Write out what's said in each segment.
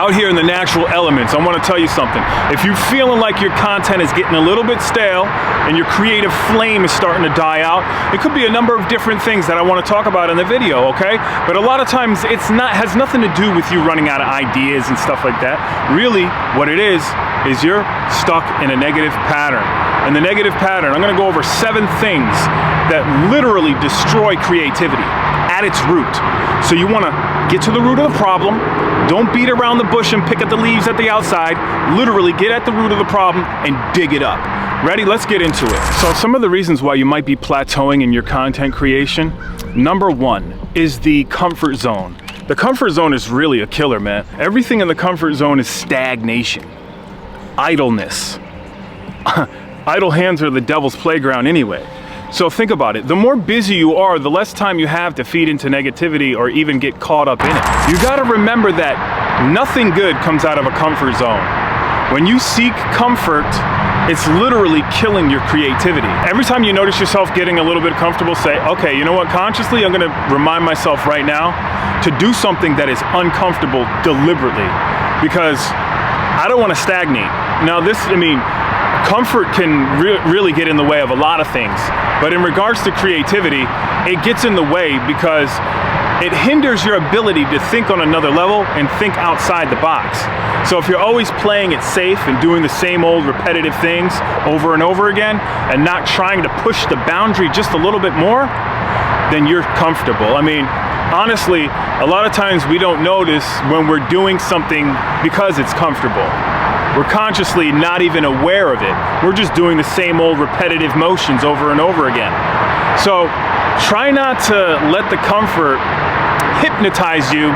out here in the natural elements, I want to tell you something. If you're feeling like your content is getting a little bit stale and your creative flame is starting to die out, it could be a number of different things that I want to talk about in the video, okay? But a lot of times has nothing to do with you running out of ideas and stuff like that. Really, what it is you're stuck in a negative pattern. And the negative pattern, I'm gonna go over 7 things that literally destroy creativity at its root. So you wanna get to the root of the problem. Don't beat around the bush and pick at the leaves at the outside. Literally get at the root of the problem and dig it up. Ready? Let's get into it. So some of the reasons why you might be plateauing in your content creation, number 1 is the comfort zone. The comfort zone is really a killer, man. Everything in the comfort zone is stagnation, idleness. Idle hands are the devil's playground anyway. So think about it. The more busy you are, the less time you have to feed into negativity or even get caught up in it. You gotta remember that nothing good comes out of a comfort zone. When you seek comfort, it's literally killing your creativity. Every time you notice yourself getting a little bit comfortable, say, okay, you know what, consciously I'm gonna remind myself right now to do something that is uncomfortable deliberately, because I don't wanna stagnate. Now comfort can really get in the way of a lot of things, but in regards to creativity, it gets in the way because it hinders your ability to think on another level and think outside the box. So if you're always playing it safe and doing the same old repetitive things over and over again and not trying to push the boundary just a little bit more, then you're comfortable. I mean, honestly, a lot of times we don't notice when we're doing something because it's comfortable. We're consciously not even aware of it. We're just doing the same old repetitive motions over and over again. So try not to let the comfort hypnotize you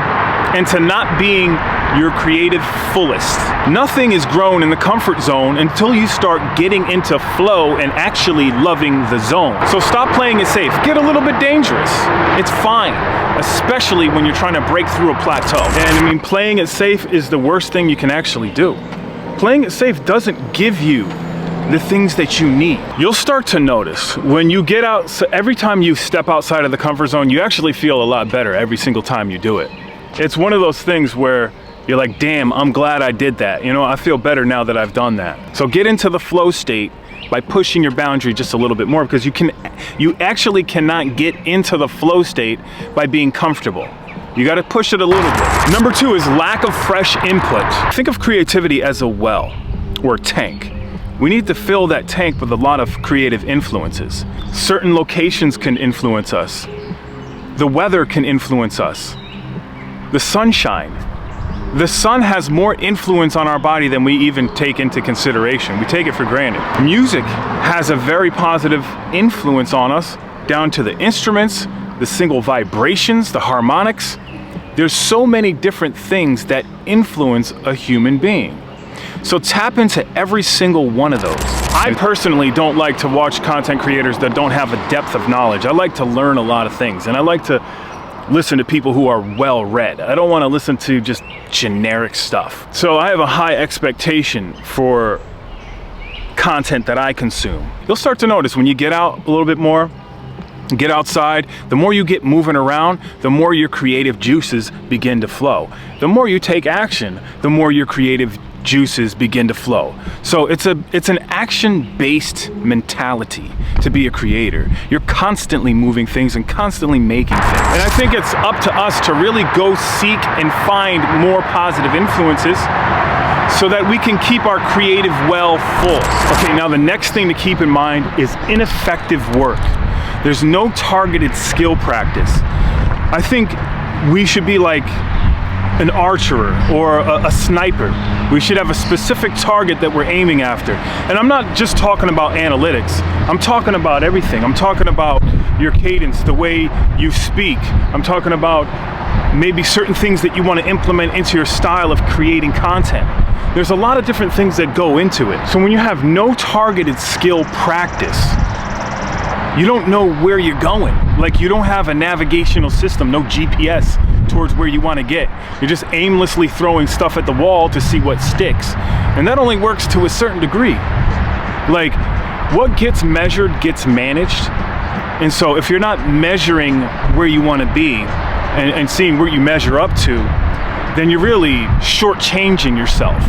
into not being your creative fullest. Nothing is grown in the comfort zone until you start getting into flow and actually loving the zone. So stop playing it safe. Get a little bit dangerous. It's fine, especially when you're trying to break through a plateau. And playing it safe is the worst thing you can actually do. Playing it safe doesn't give you the things that you need. You'll start to notice when you get out, so every time you step outside of the comfort zone, you actually feel a lot better every single time you do it. It's one of those things where you're like, damn, I'm glad I did that. You know, I feel better now that I've done that. So get into the flow state by pushing your boundary just a little bit more, because you actually cannot get into the flow state by being comfortable. You gotta push it a little bit. Number 2 is lack of fresh input. Think of creativity as a well or a tank. We need to fill that tank with a lot of creative influences. Certain locations can influence us. The weather can influence us. The sunshine. The sun has more influence on our body than we even take into consideration. We take it for granted. Music has a very positive influence on us, down to the instruments, the single vibrations, the harmonics. There's so many different things that influence a human being. So tap into every single one of those. I personally don't like to watch content creators that don't have a depth of knowledge. I like to learn a lot of things, and I like to listen to people who are well read. I don't want to listen to just generic stuff. So I have a high expectation for content that I consume. You'll start to notice when you get out a little bit more, get outside, the more you get moving around, the more your creative juices begin to flow. The more you take action, the more your creative juices begin to flow. So it's an action-based mentality to be a creator. You're constantly moving things and constantly making things. And I think it's up to us to really go seek and find more positive influences so that we can keep our creative well full. Okay, now the next thing to keep in mind is ineffective work. There's no targeted skill practice. I think we should be like an archer or a sniper. We should have a specific target that we're aiming after. And I'm not just talking about analytics. I'm talking about everything. I'm talking about your cadence, the way you speak. I'm talking about maybe certain things that you want to implement into your style of creating content. There's a lot of different things that go into it. So when you have no targeted skill practice, you don't know where you're going. Like, you don't have a navigational system, no GPS towards where you want to get. You're just aimlessly throwing stuff at the wall to see what sticks. And that only works to a certain degree. Like, what gets measured gets managed. And so if you're not measuring where you want to be and seeing where you measure up to, then you're really shortchanging yourself.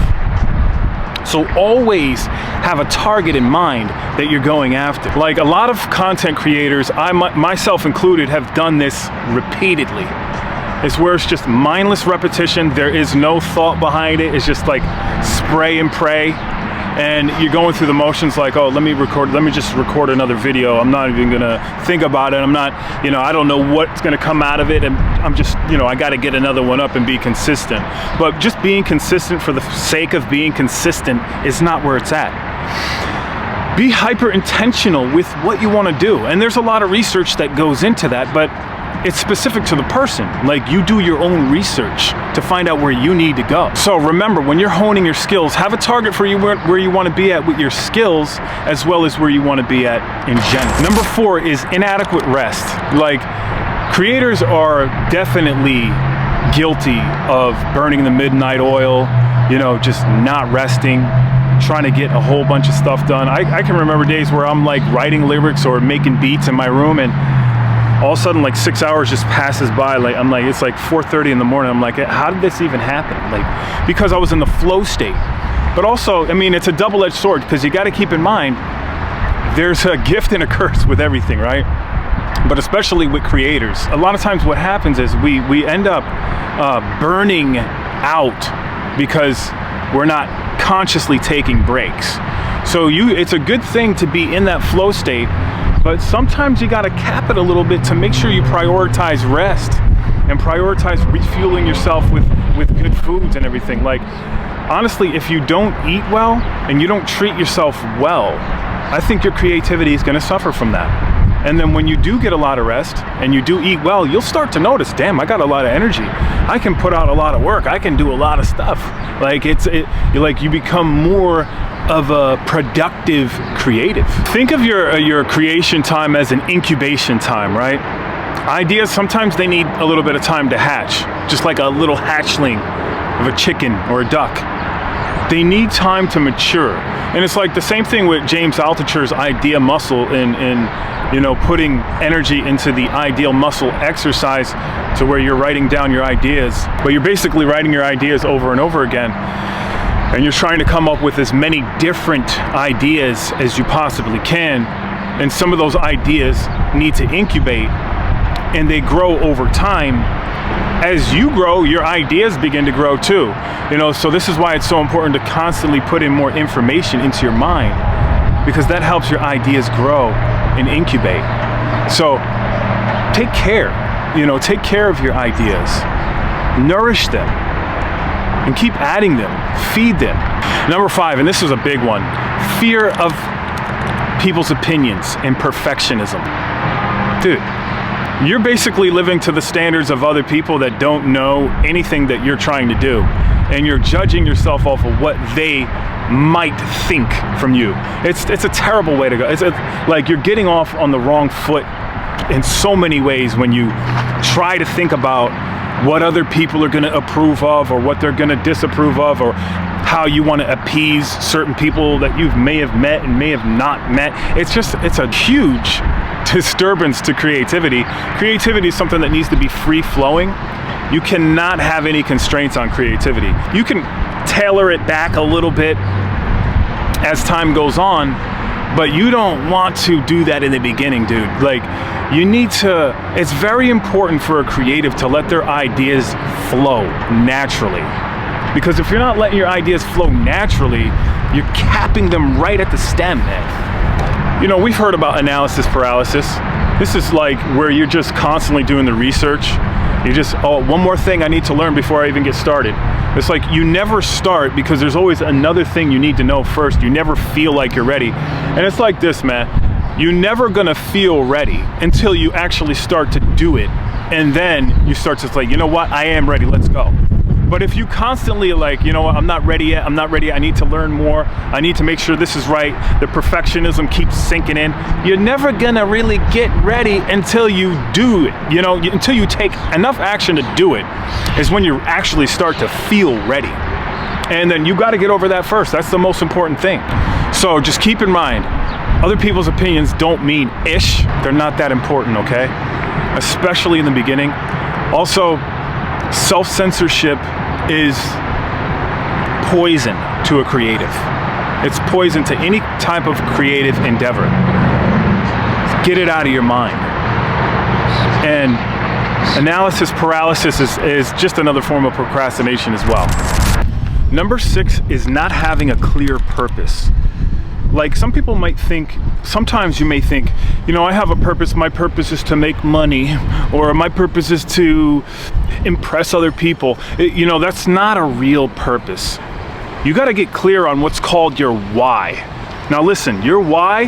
So always have a target in mind that you're going after. Like a lot of content creators, myself included, have done this repeatedly. It's where it's just mindless repetition. There is no thought behind it. It's just like spray and pray. And you're going through the motions like, oh, let me just record another video. I'm not even gonna think about it. I'm not, I don't know what's gonna come out of it. And I'm just, I gotta get another one up and be consistent. But just being consistent for the sake of being consistent is not where it's at. Be hyper intentional with what you wanna do. And there's a lot of research that goes into that, but it's specific to the person. Like, you do your own research to find out where you need to go. So remember, when you're honing your skills, have a target for you where you want to be at with your skills, as well as where you want to be at in general. Number 4 is inadequate rest. Like, creators are definitely guilty of burning the midnight oil, just not resting, trying to get a whole bunch of stuff done. I can remember days where I'm like writing lyrics or making beats in my room, and all of a sudden, like 6 hours just passes by. Like, I'm like, it's like 4:30 in the morning. I'm like, how did this even happen? Like, because I was in the flow state. But also, it's a double-edged sword, because you got to keep in mind, there's a gift and a curse with everything, right? But especially with creators. A lot of times what happens is we end up burning out because we're not consciously taking breaks. So it's a good thing to be in that flow state, but sometimes you gotta cap it a little bit to make sure you prioritize rest and prioritize refueling yourself with good foods and everything. Like, honestly, if you don't eat well and you don't treat yourself well, I think your creativity is gonna suffer from that. And then when you do get a lot of rest and you do eat well, you'll start to notice, damn, I got a lot of energy. I can put out a lot of work. I can do a lot of stuff. Like, you become more of a productive creative. Think of your creation time as an incubation time, right? Ideas, sometimes they need a little bit of time to hatch, just like a little hatchling of a chicken or a duck. They need time to mature. And it's like the same thing with James Altucher's idea muscle in putting energy into the ideal muscle exercise, to where you're writing down your ideas, but you're basically writing your ideas over and over again. And you're trying to come up with as many different ideas as you possibly can. And some of those ideas need to incubate, and they grow over time. As you grow, your ideas begin to grow too. So this is why it's so important to constantly put in more information into your mind, because that helps your ideas grow and incubate. So take care, take care of your ideas, nourish them, and keep adding them, feed them. Number 5, and this is a big one, fear of people's opinions and perfectionism. Dude, you're basically living to the standards of other people that don't know anything that you're trying to do. And you're judging yourself off of what they might think from you. It's a terrible way to go. It's like you're getting off on the wrong foot in so many ways when you try to think about what other people are going to approve of, or what they're going to disapprove of, or how you want to appease certain people that you may have met and may have not met. It's a huge disturbance to creativity. Creativity is something that needs to be free flowing. You cannot have any constraints on creativity. You can tailor it back a little bit as time goes on, but you don't want to do that in the beginning, dude. Like, you need to, it's very important for a creative to let their ideas flow naturally. Because if you're not letting your ideas flow naturally, you're capping them right at the stem, man. We've heard about analysis paralysis. This is like where you're just constantly doing the research. You just, one more thing I need to learn before I even get started. It's like you never start because there's always another thing you need to know first. You never feel like you're ready. And it's like this, man. You're never gonna feel ready until you actually start to do it. And then you start to say, you know what, I am ready, let's go. But if you constantly like, you know what, I'm not ready yet, I need to learn more, I need to make sure this is right, the perfectionism keeps sinking in, you're never gonna really get ready until you do it, until you take enough action to do it, is when you actually start to feel ready. And then you gotta get over that first, that's the most important thing. So just keep in mind, other people's opinions don't mean ish, they're not that important, okay? Especially in the beginning. Also, self-censorship is poison to a creative. It's poison to any type of creative endeavor. Get it out of your mind. And analysis paralysis is just another form of procrastination as well. Number 6 is not having a clear purpose. Like some people might think, sometimes you may think, you know, I have a purpose, my purpose is to make money, or my purpose is to impress other people. You know, that's not a real purpose. You got to get clear on what's called your why. Now listen, your why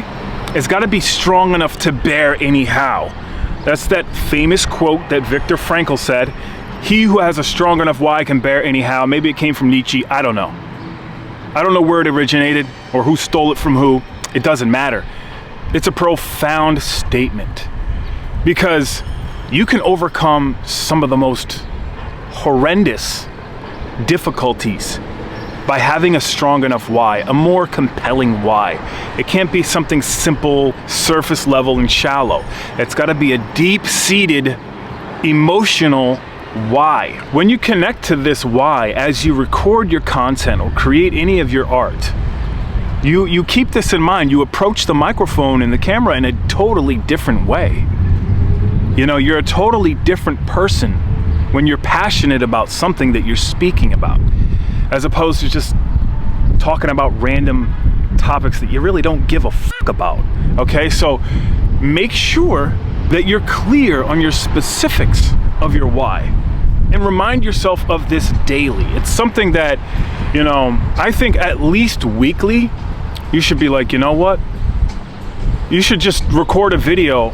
has got to be strong enough to bear anyhow. That's that famous quote that Viktor Frankl said, "He who has a strong enough why can bear anyhow." Maybe it came from Nietzsche, I don't know. I don't know where it originated or who stole it from who. It doesn't matter. It's a profound statement because you can overcome some of the most horrendous difficulties by having a strong enough why, a more compelling why. It can't be something simple, surface level, and shallow. It's got to be a deep-seated, emotional why. When you connect to this why as you record your content or create any of your art, you keep this in mind. You approach the microphone and the camera in a totally different way. You know, you're a totally different person when you're passionate about something that you're speaking about, as opposed to just talking about random topics that you really don't give a fuck about. Okay, so make sure that you're clear on your specifics of your why and remind yourself of this daily. It's something that, you know, I think at least weekly you should be like, you know what, you should just record a video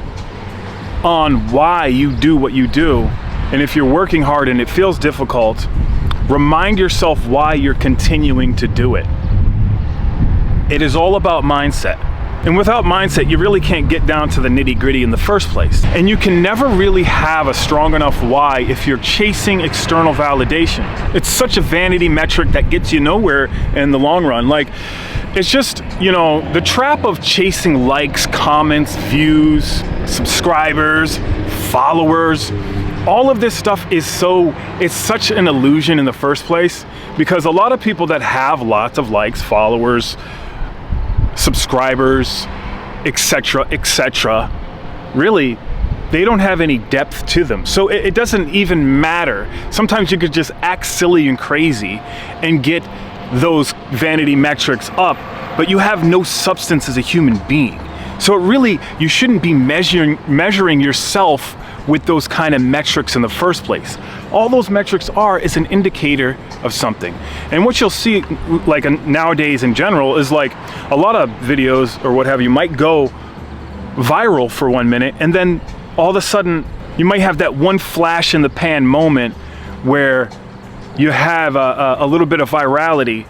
on why you do what you do. And if you're working hard and it feels difficult, remind yourself why you're continuing to do it. It is all about mindset. And without mindset, you really can't get down to the nitty-gritty in the first place. And you can never really have a strong enough why if you're chasing external validation. It's such a vanity metric that gets you nowhere in the long run. Like, it's just, you know, the trap of chasing likes, comments, views, subscribers, followers. All of this stuff is it's such an illusion in the first place, because a lot of people that have lots of likes, followers, subscribers, etc., really, they don't have any depth to them. So it doesn't even matter. Sometimes you could just act silly and crazy and get those vanity metrics up, but you have no substance as a human being. So really, you shouldn't be measuring yourself with those kind of metrics in the first place. All those metrics is an indicator of something. And what you'll see, like nowadays in general, is like a lot of videos or what have you might go viral for 1 minute, and then all of a sudden you might have that one flash in the pan moment where you have a little bit of virality,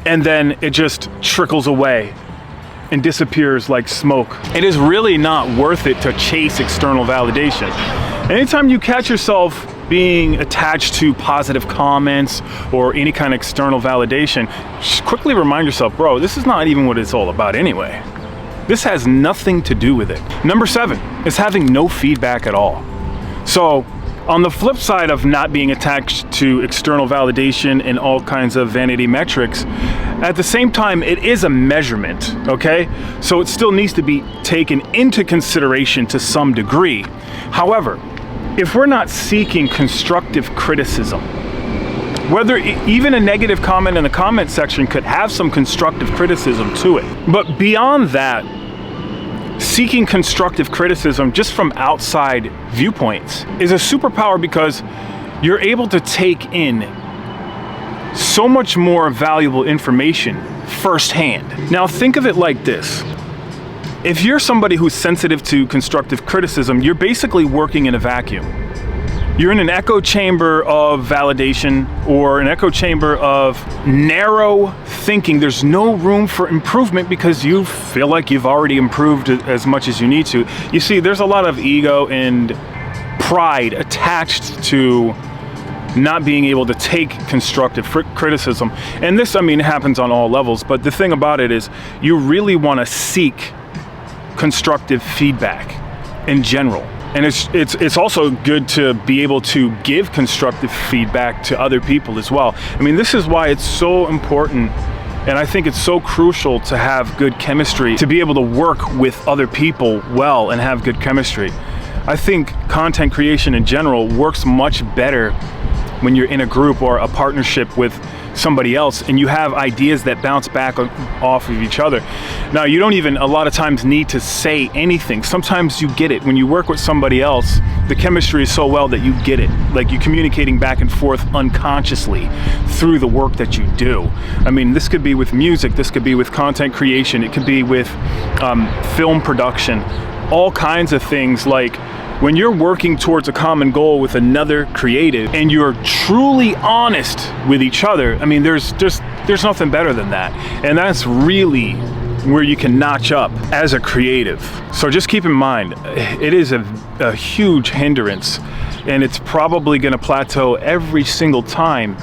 and then it just trickles away and disappears like smoke. It is really not worth it to chase external validation. Anytime you catch yourself being attached to positive comments or any kind of external validation, just quickly remind yourself, bro, this is not even what it's all about anyway. This has nothing to do with it. Number 7 is having no feedback at all. So on the flip side of not being attached to external validation and all kinds of vanity metrics, at the same time, it is a measurement, okay? So it still needs to be taken into consideration to some degree. However, if we're not seeking constructive criticism, whether even a negative comment in the comment section could have some constructive criticism to it. But beyond that, seeking constructive criticism just from outside viewpoints is a superpower, because you're able to take in so much more valuable information firsthand. Now think of it like this. If you're somebody who's sensitive to constructive criticism, you're basically working in a vacuum. You're in an echo chamber of validation, or an echo chamber of narrow thinking. There's no room for improvement because you feel like you've already improved as much as you need to. You see, there's a lot of ego and pride attached to not being able to take constructive criticism. And this, I mean, happens on all levels, but the thing about it is you really want to seek constructive feedback in general. And it's also good to be able to give constructive feedback to other people as well. I mean, this is why it's so important, and I think it's so crucial to have good chemistry, to be able to work with other people well and have good chemistry. I think content creation in general works much better when you're in a group or a partnership with somebody else and you have ideas that bounce back off of each other. Now, you don't even a lot of times need to say anything. Sometimes you get it. When you work with somebody else, the chemistry is so well that you get it. Like, you're communicating back and forth unconsciously through the work that you do. I mean, this could be with music, this could be with content creation, it could be with film production, all kinds of things. Like, when you're working towards a common goal with another creative and you're truly honest with each other, I mean, there's nothing better than that. And that's really where you can notch up as a creative. So just keep in mind, it is a huge hindrance, and it's probably gonna plateau every single time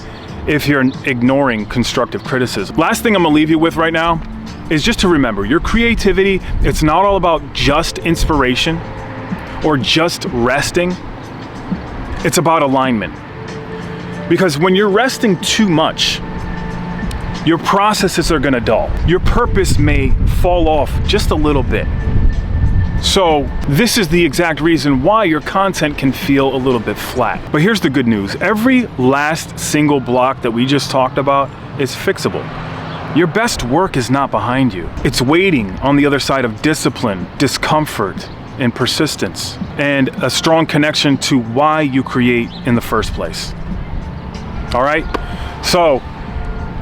if you're ignoring constructive criticism. Last thing I'm gonna leave you with right now is just to remember, your creativity, it's not all about just inspiration or just resting. It's about alignment. Because when you're resting too much, your processes are gonna dull. Your purpose may fall off just a little bit. So this is the exact reason why your content can feel a little bit flat. But here's the good news. Every last single block that we just talked about is fixable. Your best work is not behind you. It's waiting on the other side of discipline, discomfort, and persistence, and a strong connection to why you create in the first place. All right, so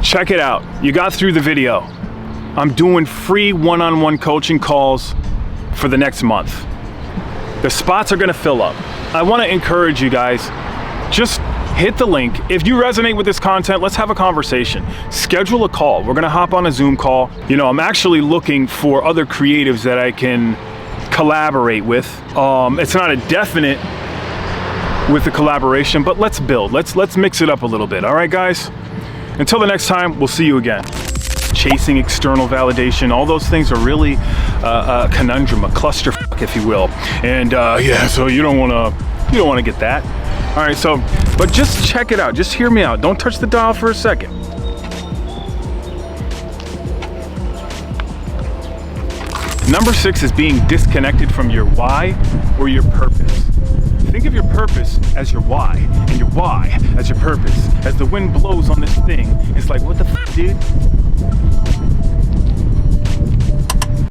check it out. You got through the video. I'm doing free one-on-one coaching calls for the next month. The spots are gonna fill up. I wanna encourage you guys, just hit the link. If you resonate with this content, let's have a conversation. Schedule a call. We're gonna hop on a Zoom call. You know, I'm actually looking for other creatives that I can collaborate with. It's not a definite with the collaboration, but let's build. Let's mix it up a little bit. All right, guys? Until the next time, we'll see you again. Chasing external validation, all those things are really a conundrum, a clusterfuck, if you will. And yeah, so you don't wanna get that. All right, so, but just check it out. Just hear me out. Don't touch the dial for a second. Number 6 is being disconnected from your why or your purpose. Think of your purpose as your why, and your why as your purpose. As the wind blows on this thing, it's like, what the f, dude?